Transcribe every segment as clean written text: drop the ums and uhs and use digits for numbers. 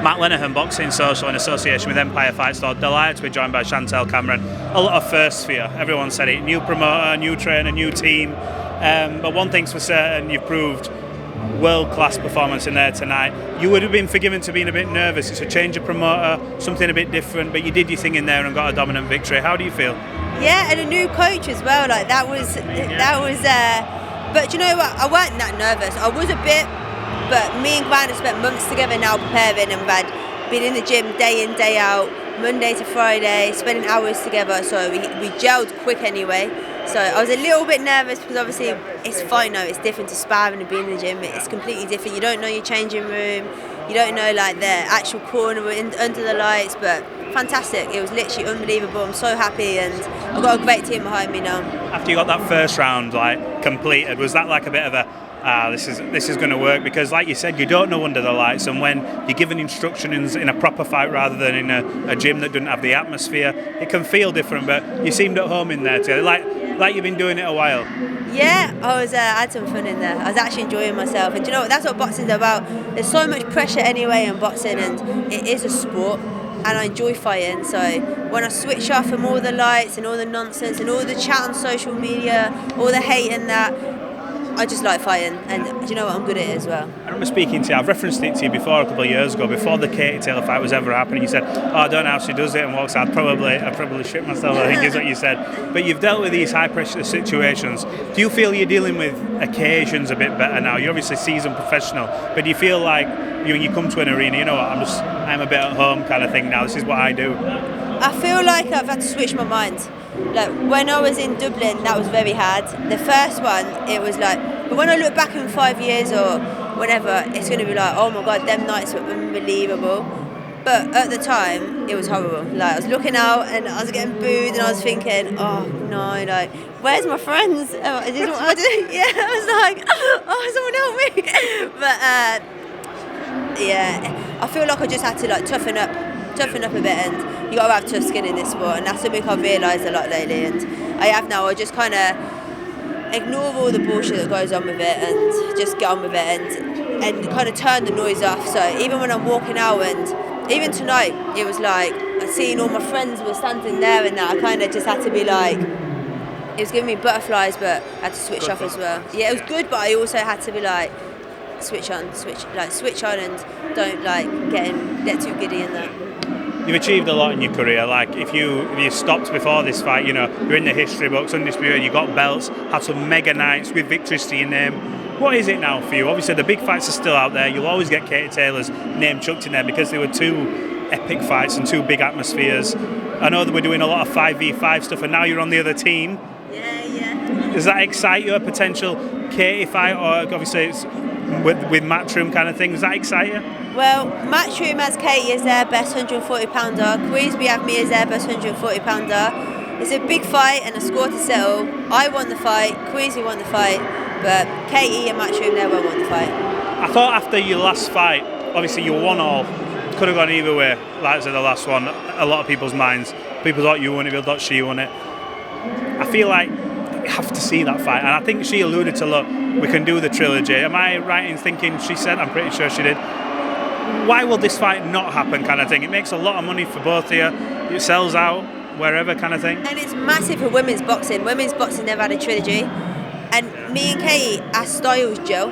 Matt Lenihan Boxing Social in association with Empire Fight Store. Delighted to be joined by Chantelle Cameron. A lot of firsts for you. Everyone said it. New promoter, new trainer, new team. But one thing's for certain, you've proved world-class performance in there tonight. You would have been forgiven to being a bit nervous. It's a change of promoter, something a bit different, but you did your thing in there and got a dominant victory. How do you feel? Yeah, and a new coach as well. Like that was. But you know what? I weren't that nervous. I was a bit, but me and Gwen have spent months together now preparing, and we've been in the gym day in, day out, Monday to Friday, spending hours together. So we gelled quick anyway. So I was a little bit nervous because obviously it's fine now. It's different to sparring and being in the gym. It's completely different. You don't know your changing room. You don't know like the actual corner under the lights, but fantastic. It was literally unbelievable. I'm so happy, and I've got a great team behind me now. After you got that first round completed, was that like a bit of a this is going to work? Because like you said, you don't know under the lights, and when you're given instructions in a proper fight rather than in a gym that doesn't have the atmosphere, it can feel different. But you seemed at home in there too, like you've been doing it a while. Yeah, I had some fun in there. I was actually enjoying myself, and do you know what? That's what boxing's about. There's so much pressure anyway in boxing, and it is a sport. And I enjoy fighting, so when I switch off from all the lights and all the nonsense and all the chat on social media, all the hate and that, I just like fighting, and do you know what, I'm good at it as well. I remember speaking to you, I've referenced it to you before a couple of years ago, before the Katie Taylor fight was ever happening. You said, I don't know how she does it and walks out. I'd probably shit myself, I think is what you said. But you've dealt with these high pressure situations. Do you feel you're dealing with occasions a bit better now? You're obviously seasoned professional, but do you feel like when you come to an arena, you know what, I'm a bit at home kind of thing now, this is what I do? I feel like I've had to switch my mind. Like when I was in Dublin, that was very hard. The first one, it was like, but when I look back in 5 years or whenever, it's going to be like, oh my God, them nights were unbelievable. But at the time, it was horrible. Like I was looking out and I was getting booed, and I was thinking, oh no, like where's my friends? Yeah, I was like, oh, someone help me. But yeah, I feel like I just had to toughen up a bit, and you got to have tough skin in this sport, and that's something I've realised a lot lately, and I have now. I just kind of ignore all the bullshit that goes on with it and just get on with it and kind of turn the noise off. So even when I'm walking out, and even tonight, it was like seeing all my friends were standing there and that, I kind of just had to be like, it was giving me butterflies, but I had to switch off as well. Yeah, it was good, but I also had to be like, switch on and don't get too giddy in that. You've achieved a lot in your career. Like if you stopped before this fight, you know, you're in the history books, undisputed, you got belts, had some mega nights with victories to your name. What is it now for you? Obviously the big fights are still out there. You'll always get Katie Taylor's name chucked in there because they were two epic fights and two big atmospheres. I know that we're doing a lot of 5v5 stuff, and now you're on the other team. Yeah. Does that excite you, a potential Katie fight, or obviously it's with Matchroom kind of thing? Does that excite you? Well, Matchroom has Katie as their best 140-pounder. Queensberry have me as their best 140-pounder. It's a big fight and a score to settle. I won the fight, Queensberry won the fight, but Katie and Matchroom never won the fight. I thought after your last fight, obviously you won all, could have gone either way. Like I said, the last one, a lot of people's minds, people thought you won it, people thought she won it. I feel like you have to see that fight, and I think she alluded to, look, we can do the trilogy. Am I right in thinking she said? I'm pretty sure she did. Why will this fight not happen kind of thing? It makes a lot of money for both of you. It sells out wherever kind of thing. And it's massive for women's boxing. Women's boxing never had a trilogy. And me and Katie, our styles gel.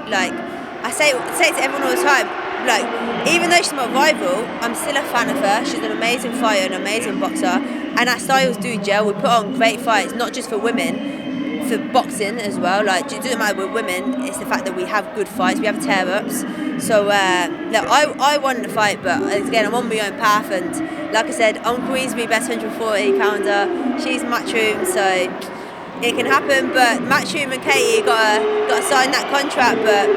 Like, I say to everyone all the time, like, even though she's my rival, I'm still a fan of her. She's an amazing fighter, an amazing boxer. And our styles do gel. We put on great fights, not just for women, for boxing as well. Like, it doesn't matter with women, it's the fact that we have good fights, we have tear-ups. So look, I won the fight, but again, I'm on my own path, and like I said, I'm Queensberry best 140-pounder, she's Matchroom, so it can happen. But Matchroom and Katie got to sign that contract, but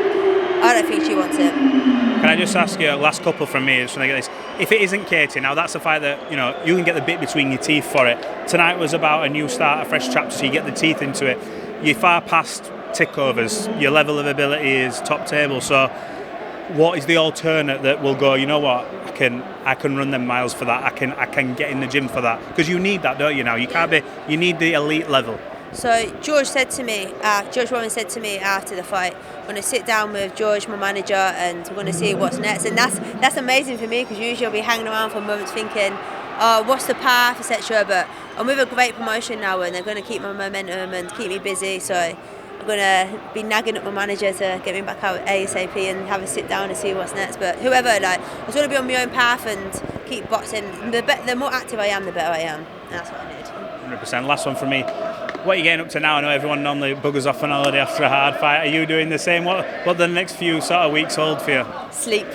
I don't think she wants it. Can I just ask you, last couple from me, just when I get this, if it isn't Katie, now that's a fight that, you know, you can get the bit between your teeth for it. Tonight was about a new start, a fresh chapter, so you get the teeth into it. You're far past tickovers, your level of ability is top table, so what is the alternate that will go, you know what, I can run them miles for that, I can get in the gym for that? Because you need that, don't you now? You can't be, you need the elite level. So George Warren said to me after the fight, I'm going to sit down with George, my manager, and we're going to see what's next. And that's amazing for me, because usually I'll be hanging around for months thinking, oh, what's the path, etc. But I'm with a great promotion now, and they're going to keep my momentum and keep me busy. So I'm going to be nagging at my manager to get me back out ASAP and have a sit down and see what's next. But whoever, I just want to be on my own path and keep boxing. The more active I am, the better I am. And that's what I need. 100%. Last one from me. What are you getting up to now? I know everyone normally buggers off on holiday after a hard fight. Are you doing the same? What the next few sort of weeks hold for you? Sleep.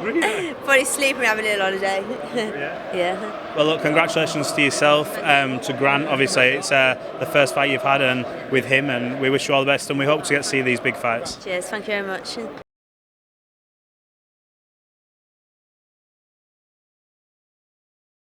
Really? Probably sleep and have a little holiday. Yeah. Well, look, congratulations to yourself, to Grant. Obviously, it's the first fight you've had and with him, and we wish you all the best, and we hope to get to see these big fights. Cheers. Thank you very much.